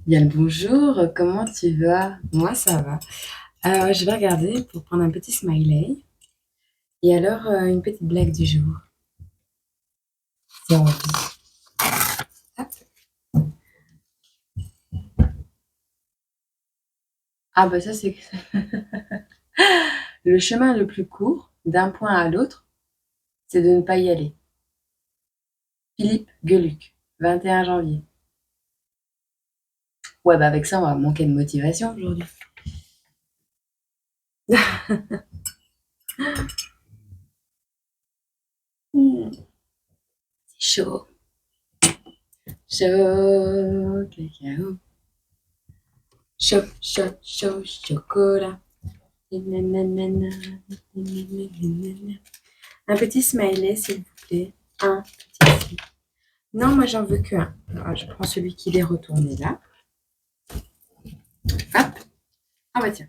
Bien le bonjour, comment tu vas? Moi, ça va. Je vais regarder pour prendre un petit smiley et alors une petite blague du jour. C'est envie. Hop. Ah bah ça c'est le chemin le plus court d'un point à l'autre, c'est de ne pas y aller. Philippe Geluck, 21 janvier. Ouais bah avec ça on va manquer de motivation aujourd'hui. Hmm, c'est chaud, chaud, cacao, chaud, chaud, chaud, chocolat. Nanana, nanana. Un petit smiley, s'il vous plaît. Un petit. Non, moi, j'en veux qu'un. Alors, je prends celui qui est retourné là. Hop. Ah bah tiens.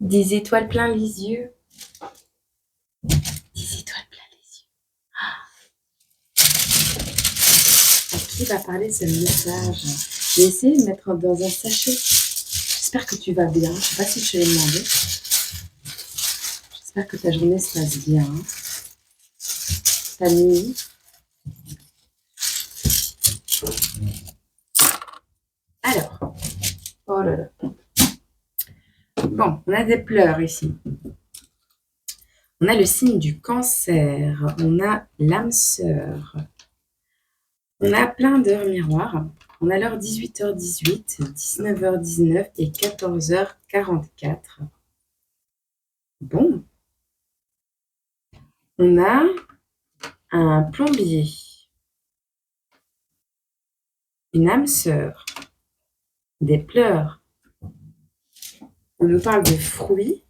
Des étoiles plein les yeux. Des étoiles plein les yeux. À qui va parler ce message? J'ai essayé de mettre dans un sachet. J'espère que tu vas bien. Je ne sais pas si je te l'ai demandé. J'espère que ta journée se passe bien. Ta nuit. Alors. Oh là là. Bon, on a des pleurs ici. On a le signe du cancer, on a l'âme sœur, on a plein d'heures miroirs, on a l'heure 18h18, 19h19 et 14h44. Bon, on a un plombier, une âme sœur, des pleurs, on nous parle de fruits,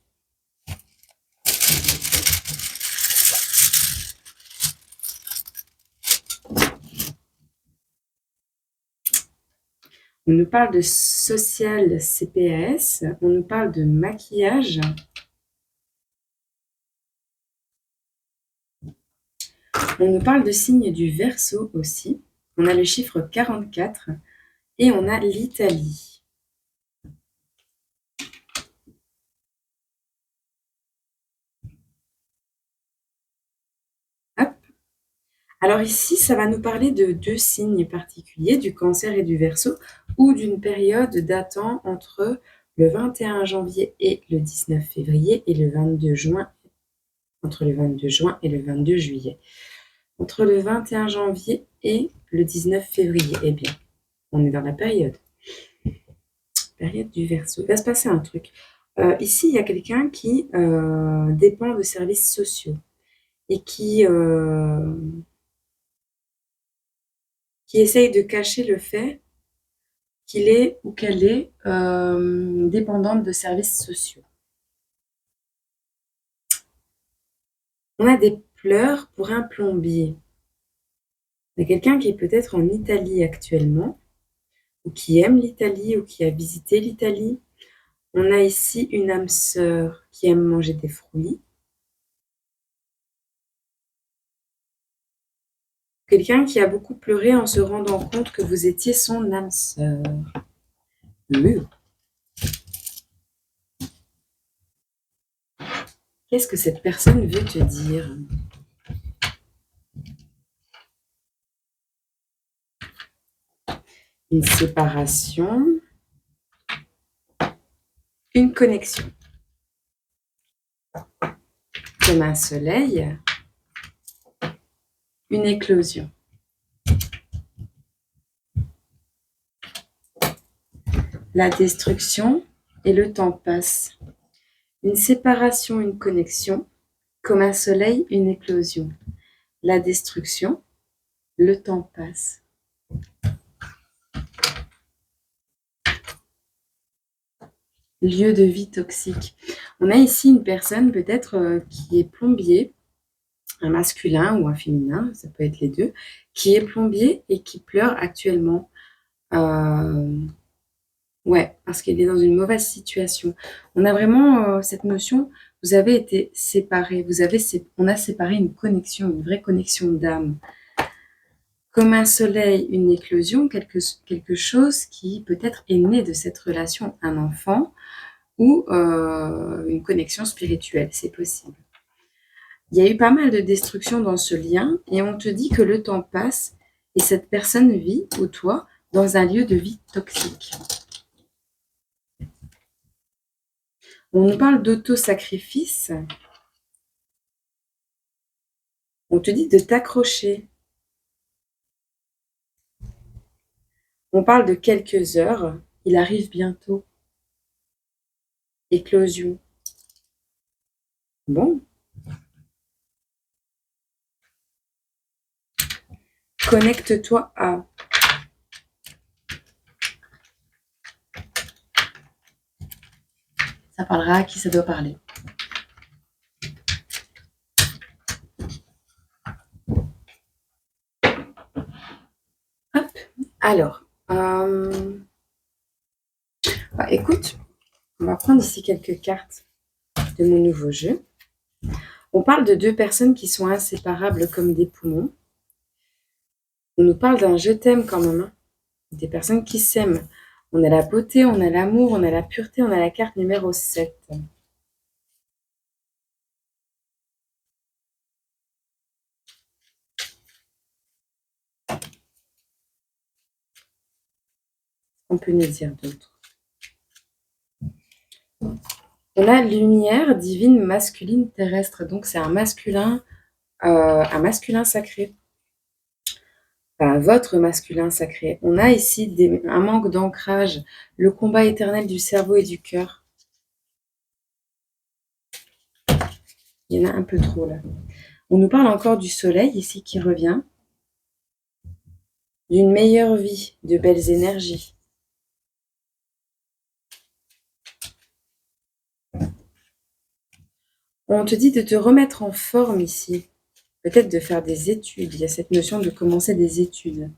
on nous parle de social CPAS, on nous parle de maquillage, on nous parle de signe du Verseau aussi, on a le chiffre 44 et on a l'Italie. Hop. Alors ici, ça va nous parler de deux signes particuliers, du Cancer et du Verseau, ou d'une période datant entre le 21 janvier et le 19 février et le 22 juin, entre le 22 juin et le 22 juillet. Entre le 21 janvier et le 19 février, eh bien, on est dans la période du Verseau. Il va se passer un truc. Ici, il y a quelqu'un qui dépend de services sociaux et qui essaye de cacher le fait qu'il est ou qu'elle est dépendante de services sociaux. On a des pleurs pour un plombier. Il y a quelqu'un qui est peut-être en Italie actuellement, ou qui aime l'Italie, ou qui a visité l'Italie. On a ici une âme sœur qui aime manger des fruits. Quelqu'un qui a beaucoup pleuré en se rendant compte que vous étiez son âme sœur. Qu'est-ce que cette personne veut te dire? Une séparation, une connexion. Comme un soleil, une éclosion. La destruction et le temps passe. Une séparation, une connexion, comme un soleil, une éclosion. La destruction, le temps passe. Lieu de vie toxique. On a ici une personne peut-être qui est plombier, un masculin ou un féminin, ça peut être les deux, qui est plombier et qui pleure actuellement. Ouais, parce qu'il est dans une mauvaise situation. On a vraiment cette notion, vous avez été séparés, on a séparé une connexion, une vraie connexion d'âme. comme un soleil, une éclosion, quelque chose qui peut-être est né de cette relation, un enfant ou une connexion spirituelle, c'est possible. Il y a eu pas mal de destruction dans ce lien et on te dit que le temps passe et cette personne vit, ou toi, dans un lieu de vie toxique. On nous parle d'auto-sacrifice. On te dit de t'accrocher. On parle de quelques heures. Il arrive bientôt. Éclosion. Bon. Connecte-toi à. Ça parlera à qui ça doit parler. Hop. Alors. Écoute, on va prendre ici quelques cartes de mon nouveau jeu. On parle de deux personnes qui sont inséparables comme des poumons. On nous parle d'un je t'aime quand même. Des personnes qui s'aiment. On a la beauté, on a l'amour, on a la pureté, on a la carte numéro 7. On peut nous dire d'autres. On a lumière divine masculine terrestre. Donc c'est un masculin sacré. Enfin, votre masculin sacré. On a ici un manque d'ancrage, le combat éternel du cerveau et du cœur. Il y en a un peu trop là. On nous parle encore du soleil ici qui revient, d'une meilleure vie, de belles énergies. On te dit de te remettre en forme ici, peut-être de faire des études. Il y a cette notion de commencer des études.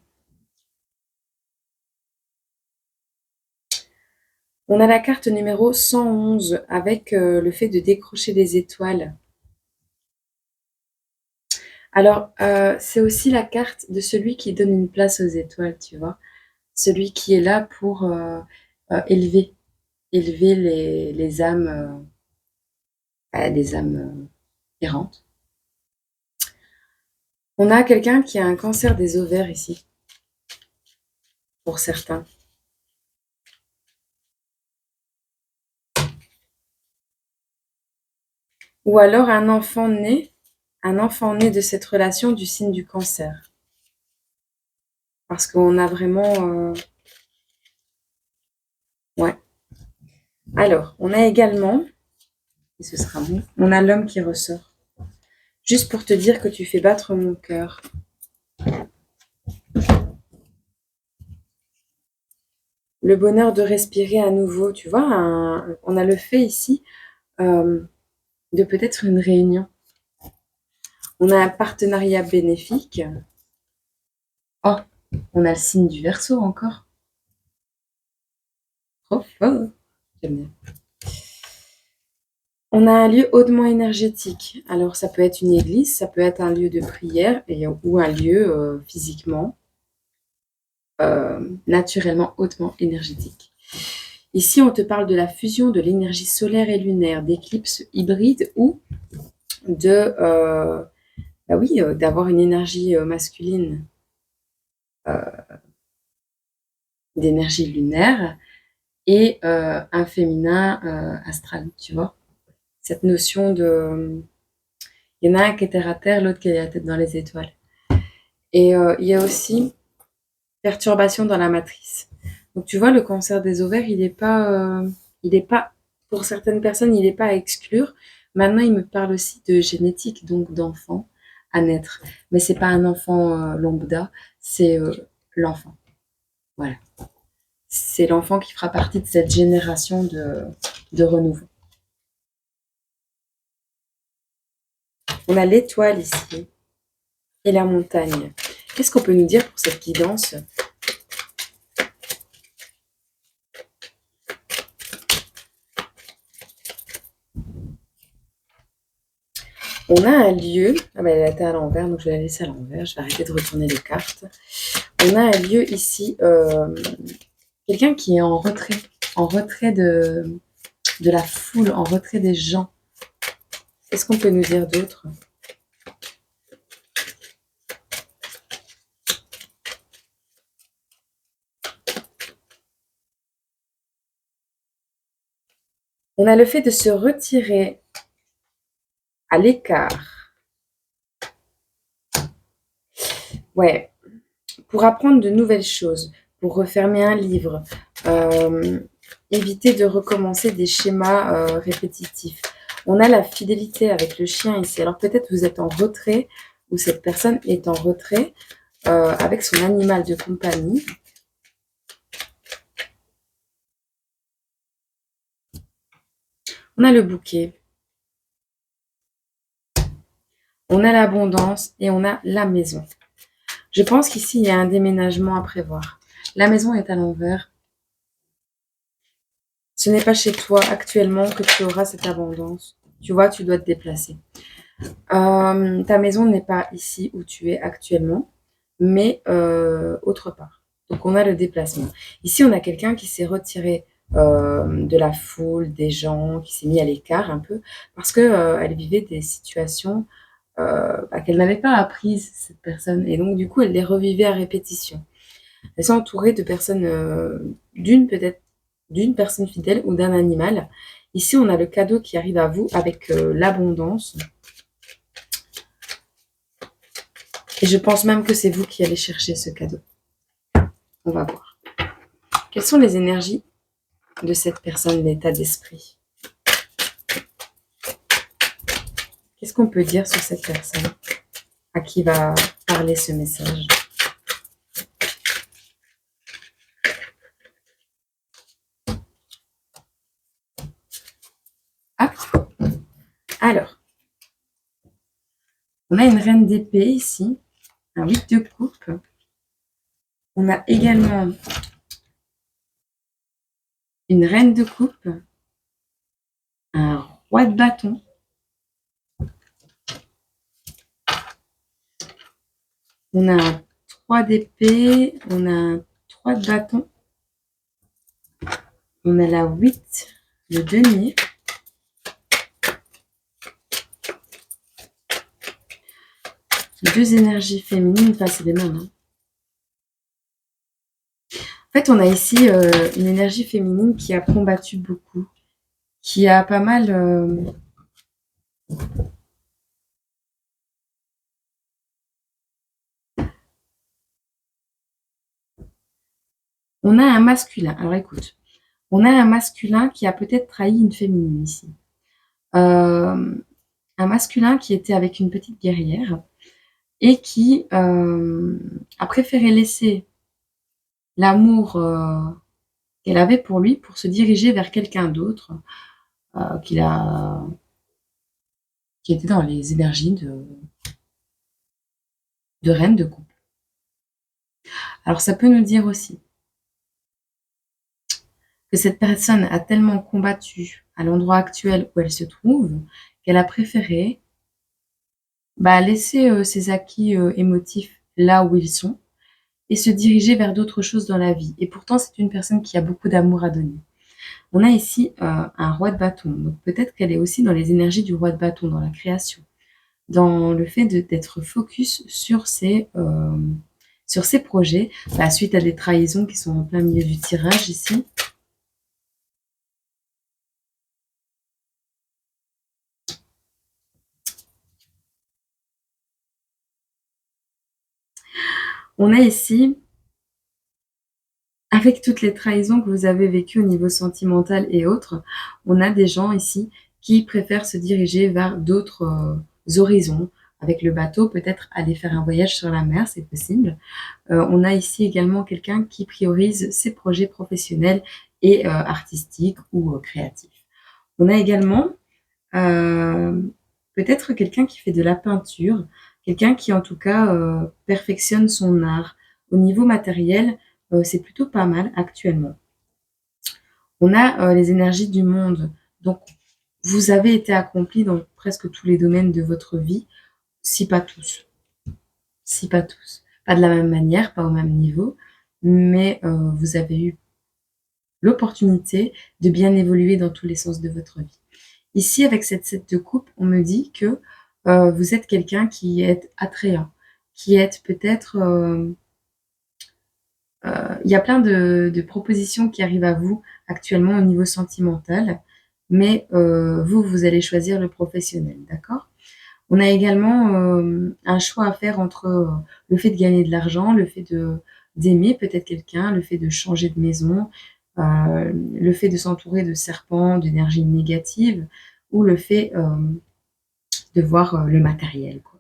On a la carte numéro 111 avec le fait de décrocher des étoiles. Alors, c'est aussi la carte de celui qui donne une place aux étoiles, tu vois. Celui qui est là pour élever les âmes, errantes. On a quelqu'un qui a un cancer des ovaires ici, pour certains. Ou alors un enfant né de cette relation du signe du cancer. Parce qu'on a vraiment... Ouais. Alors, on a également, et ce sera bon, on a l'homme qui ressort. Juste pour te dire que tu fais battre mon cœur. Le bonheur de respirer à nouveau, tu vois, on a le fait ici de peut-être une réunion. On a un partenariat bénéfique. Oh, on a le signe du Verseau encore. Trop fort. J'aime bien. On a un lieu hautement énergétique. Alors, ça peut être une église, ça peut être un lieu de prière ou un lieu physiquement, naturellement hautement énergétique. Ici, on te parle de la fusion de l'énergie solaire et lunaire, d'éclipses hybrides ou d'avoir une énergie masculine, d'énergie lunaire et un féminin astral, tu vois. Cette notion de... Il y en a un qui est terre à terre, l'autre qui a la tête dans les étoiles. Et il y a aussi perturbation dans la matrice. Donc tu vois, le cancer des ovaires, il n'est pas, pour certaines personnes, il n'est pas à exclure. Maintenant, il me parle aussi de génétique, donc d'enfant à naître. Mais c'est pas un enfant lambda, c'est l'enfant. Voilà. C'est l'enfant qui fera partie de cette génération de renouveau. On a l'étoile ici et la montagne. Qu'est-ce qu'on peut nous dire pour cette guidance ? On a un lieu. Ah ben, elle était à l'envers, donc je vais la laisser à l'envers. Je vais arrêter de retourner les cartes. on a un lieu ici, quelqu'un qui est en retrait de la foule, en retrait des gens. Qu'est-ce qu'on peut nous dire d'autre? On a le fait de se retirer à l'écart. Ouais, pour apprendre de nouvelles choses, pour refermer un livre, éviter de recommencer des schémas répétitifs. On a la fidélité avec le chien ici. Alors peut-être vous êtes en retrait ou cette personne est en retrait avec son animal de compagnie. On a le bouquet. On a l'abondance et on a la maison. Je pense qu'ici, il y a un déménagement à prévoir. La maison est à l'envers. Ce n'est pas chez toi actuellement que tu auras cette abondance. Tu vois, tu dois te déplacer. Ta maison n'est pas ici où tu es actuellement, mais autre part. Donc, on a le déplacement. Ici, on a quelqu'un qui s'est retiré de la foule, des gens, qui s'est mis à l'écart un peu, parce que elle vivait des situations qu'elle n'avait pas apprises, cette personne. Et donc, du coup, elle les revivait à répétition. Elle s'est entourée de personnes, d'une personne fidèle ou d'un animal. Ici, on a le cadeau qui arrive à vous avec l'abondance. Et je pense même que c'est vous qui allez chercher ce cadeau. On va voir. Quelles sont les énergies de cette personne, l'état d'esprit? Qu'est-ce qu'on peut dire sur cette personne à qui va parler ce message? Ah, alors, on a une reine d'épée ici, un 8 de coupe. On a également une reine de coupe, un roi de bâton, on a un 3 d'épée, on a un 3 de bâton, on a la 8 de denier, deux énergies féminines, enfin c'est les mêmes. Hein. En fait, on a ici une énergie féminine qui a combattu beaucoup, qui a pas mal... On a un masculin. Alors écoute, on a un masculin qui a peut-être trahi une féminine ici. Un masculin qui était avec une petite guerrière et qui a préféré laisser l'amour qu'elle avait pour lui pour se diriger vers quelqu'un d'autre qui était dans les énergies de reine de coupe. Alors ça peut nous dire aussi que cette personne a tellement combattu à l'endroit actuel où elle se trouve qu'elle a préféré laisser ses acquis émotifs là où ils sont et se diriger vers d'autres choses dans la vie. Et pourtant, c'est une personne qui a beaucoup d'amour à donner. On a ici un roi de bâton. Donc peut-être qu'elle est aussi dans les énergies du roi de bâton, dans la création, dans le fait d'être focus sur ses projets, suite à des trahisons qui sont en plein milieu du tirage ici. On a ici, avec toutes les trahisons que vous avez vécues au niveau sentimental et autres, on a des gens ici qui préfèrent se diriger vers d'autres horizons. Avec le bateau, peut-être aller faire un voyage sur la mer, c'est possible. On a ici également quelqu'un qui priorise ses projets professionnels et artistiques ou créatifs. On a également peut-être quelqu'un qui fait de la peinture, quelqu'un qui en tout cas perfectionne son art. Au niveau matériel, c'est plutôt pas mal actuellement. On a les énergies du monde. Donc, vous avez été accompli dans presque tous les domaines de votre vie, si pas tous. Si pas tous. Pas de la même manière, pas au même niveau, mais vous avez eu l'opportunité de bien évoluer dans tous les sens de votre vie. Ici, avec cette 7 de coupe, on me dit que vous êtes quelqu'un qui est attrayant, qui est peut-être... il y a plein de propositions qui arrivent à vous actuellement au niveau sentimental, mais vous allez choisir le professionnel, d'accord? On a également un choix à faire entre le fait de gagner de l'argent, le fait d'aimer peut-être quelqu'un, le fait de changer de maison, le fait de s'entourer de serpents, d'énergie négative, ou le fait de voir le matériel, quoi.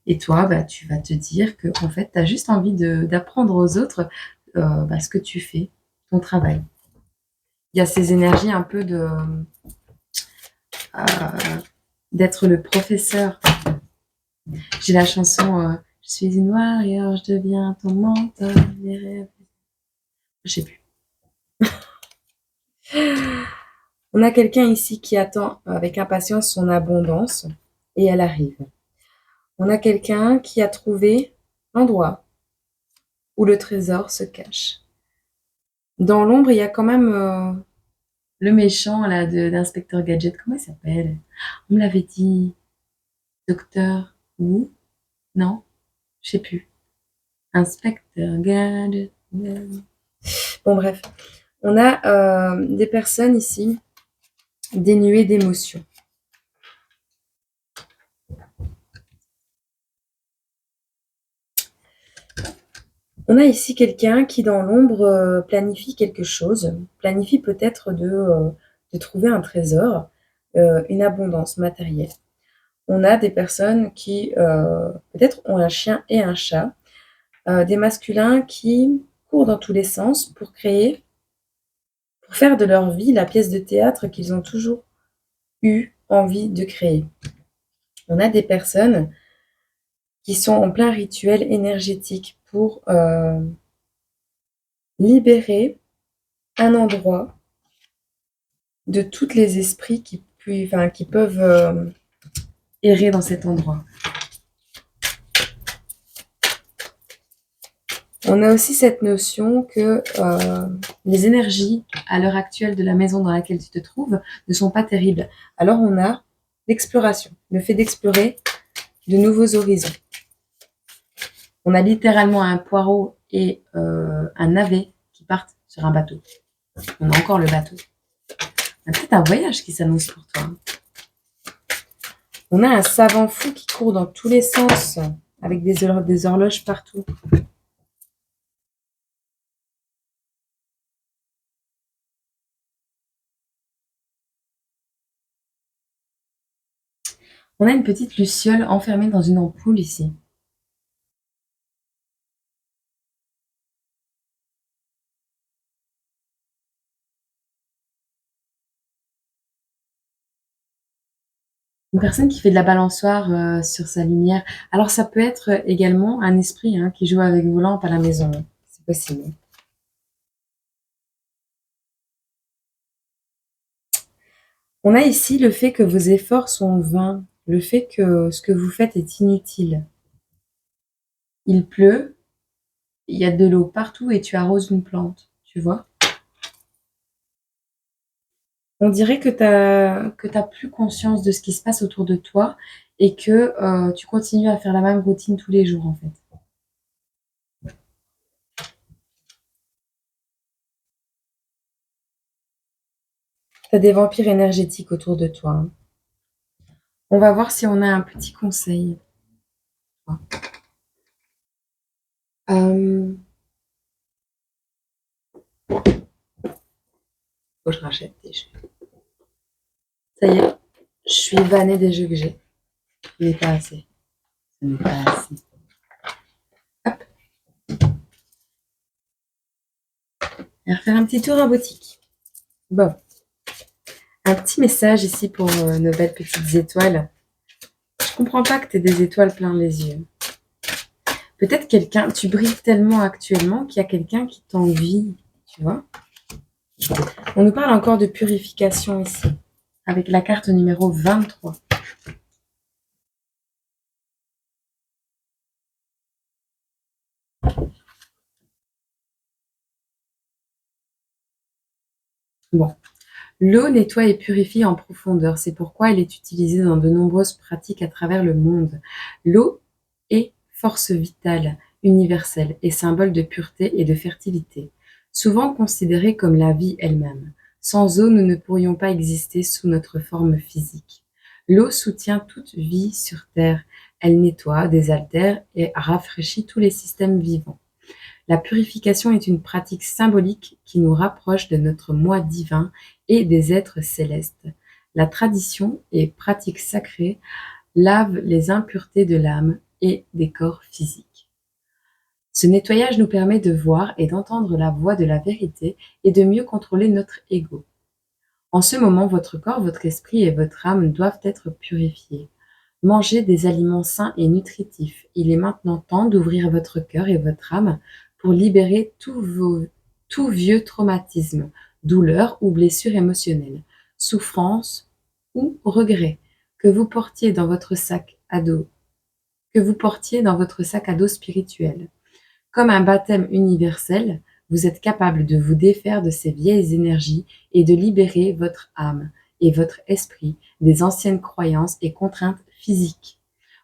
Et toi, bah, tu vas te dire que en fait, tu as juste envie d'apprendre aux autres bah, ce que tu fais, ton travail. Il y a ces énergies un peu d'être le professeur. J'ai la chanson Je suis une warrior, je deviens ton mentor, les rêves. Je sais plus. On a quelqu'un ici qui attend avec impatience son abondance et elle arrive. On a quelqu'un qui a trouvé l'endroit où le trésor se cache. Dans l'ombre, il y a quand même le méchant là d'inspecteur Gadget. Comment il s'appelle? On me l'avait dit. Docteur Wu? Non, je sais plus. Inspecteur Gadget. Bon bref, on a des personnes ici dénuées d'émotions. On a ici quelqu'un qui dans l'ombre planifie quelque chose, planifie peut-être de trouver un trésor, une abondance matérielle. On a des personnes qui peut-être ont un chien et un chat, des masculins qui courent dans tous les sens pour créer, pour faire de leur vie la pièce de théâtre qu'ils ont toujours eu envie de créer. On a des personnes qui sont en plein rituel énergétique pour libérer un endroit de tous les esprits qui peuvent errer dans cet endroit. On a aussi cette notion que les énergies à l'heure actuelle de la maison dans laquelle tu te trouves ne sont pas terribles. Alors on a l'exploration, le fait d'explorer de nouveaux horizons. On a littéralement un poireau et un navet qui partent sur un bateau. On a encore le bateau. Il y a peut-être un voyage qui s'annonce pour toi. On a un savant fou qui court dans tous les sens avec des horloges partout. On a une petite luciole enfermée dans une ampoule ici. Une personne qui fait de la balançoire sur sa lumière. Alors ça peut être également un esprit qui joue avec vos lampes à la maison. C'est possible. On a ici le fait que vos efforts sont vains, le fait que ce que vous faites est inutile. Il pleut, il y a de l'eau partout et tu arroses une plante, tu vois. On dirait que t'as plus conscience de ce qui se passe autour de toi et que tu continues à faire la même routine tous les jours en fait. T'as des vampires énergétiques autour de toi. On va voir si on a un petit conseil. Euh, Faut que je rachète des jeux. Ça y est, je suis vannée des jeux que j'ai. Ce n'est pas assez. Ce n'est pas assez. Hop. On va refaire un petit tour en boutique. Bon. Un petit message ici pour nos belles petites étoiles. Je comprends pas que tu aies des étoiles plein les yeux. Peut-être quelqu'un, tu brilles tellement actuellement qu'il y a quelqu'un qui t'envie, tu vois. On nous parle encore de purification ici, avec la carte numéro 23. Bon. L'eau nettoie et purifie en profondeur. C'est pourquoi elle est utilisée dans de nombreuses pratiques à travers le monde. L'eau est force vitale, universelle et symbole de pureté et de fertilité, souvent considérée comme la vie elle-même. Sans eau, nous ne pourrions pas exister sous notre forme physique. L'eau soutient toute vie sur Terre. Elle nettoie, désaltère et rafraîchit tous les systèmes vivants. La purification est une pratique symbolique qui nous rapproche de notre moi divin et des êtres célestes. La tradition et pratique sacrée lavent les impuretés de l'âme et des corps physiques. Ce nettoyage nous permet de voir et d'entendre la voix de la vérité et de mieux contrôler notre ego. En ce moment, votre corps, votre esprit et votre âme doivent être purifiés. Mangez des aliments sains et nutritifs. Il est maintenant temps d'ouvrir votre cœur et votre âme pour libérer tout vieux traumatisme, douleur ou blessure émotionnelle, souffrance ou regret que vous portiez dans votre sac à dos, spirituel. Comme un baptême universel, vous êtes capable de vous défaire de ces vieilles énergies et de libérer votre âme et votre esprit des anciennes croyances et contraintes physiques.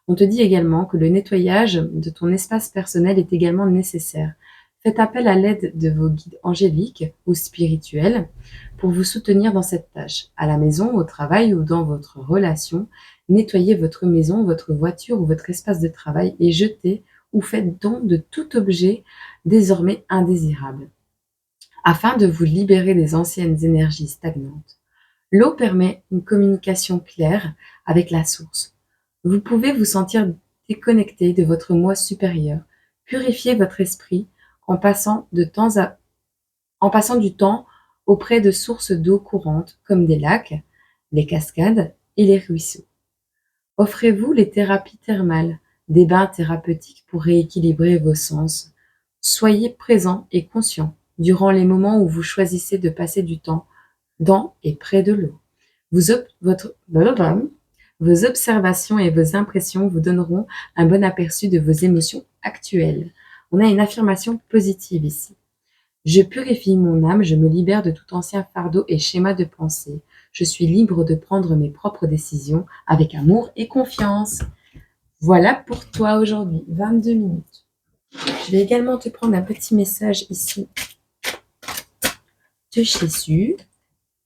On te dit également que le nettoyage de ton espace personnel est également nécessaire. Faites appel à l'aide de vos guides angéliques ou spirituels pour vous soutenir dans cette tâche. À la maison, au travail ou dans votre relation, nettoyez votre maison, votre voiture ou votre espace de travail et jetez ou faites don de tout objet désormais indésirable, afin de vous libérer des anciennes énergies stagnantes. L'eau permet une communication claire avec la source. Vous pouvez vous sentir déconnecté de votre moi supérieur. Purifiez votre esprit en passant du temps auprès de sources d'eau courantes comme des lacs, les cascades et les ruisseaux. Offrez-vous les thérapies thermales, des bains thérapeutiques pour rééquilibrer vos sens. Soyez présent et conscient durant les moments où vous choisissez de passer du temps dans et près de l'eau. Vos observations et vos impressions vous donneront un bon aperçu de vos émotions actuelles. On a une affirmation positive ici. Je purifie mon âme, je me libère de tout ancien fardeau et schéma de pensée. Je suis libre de prendre mes propres décisions avec amour et confiance. Voilà pour toi aujourd'hui, 22 minutes. Je vais également te prendre un petit message ici de Jésus.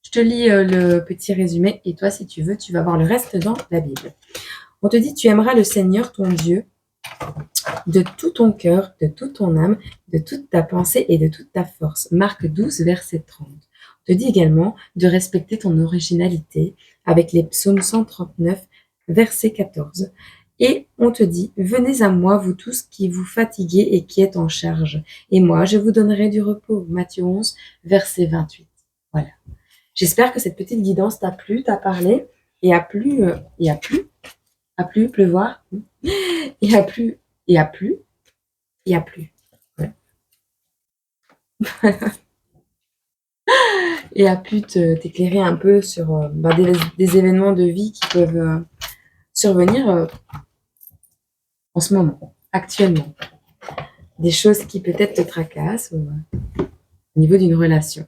Je te lis le petit résumé et toi, si tu veux, tu vas voir le reste dans la Bible. On te dit, tu aimeras le Seigneur, ton Dieu, de tout ton cœur, de toute ton âme, de toute ta pensée et de toute ta force. Marc 12, verset 30. On te dit également de respecter ton originalité avec les psaumes 139, verset 14. Et on te dit, venez à moi, vous tous qui vous fatiguez et qui êtes en charge, et moi, je vous donnerai du repos. Matthieu 11, verset 28. Voilà. J'espère que cette petite guidance t'a plu, t'a parlé, et a plu pleuvoir, et a plu. Ouais. Et a pu t'éclairer un peu sur des événements de vie qui peuvent survenir en ce moment, actuellement. Des choses qui peut-être te tracassent au niveau d'une relation.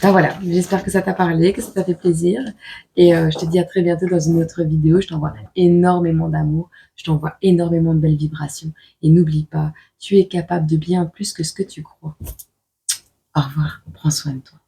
Ben voilà, j'espère que ça t'a parlé, que ça t'a fait plaisir. Et je te dis à très bientôt dans une autre vidéo. Je t'envoie énormément d'amour, je t'envoie énormément de belles vibrations. Et n'oublie pas, tu es capable de bien plus que ce que tu crois. Au revoir, prends soin de toi.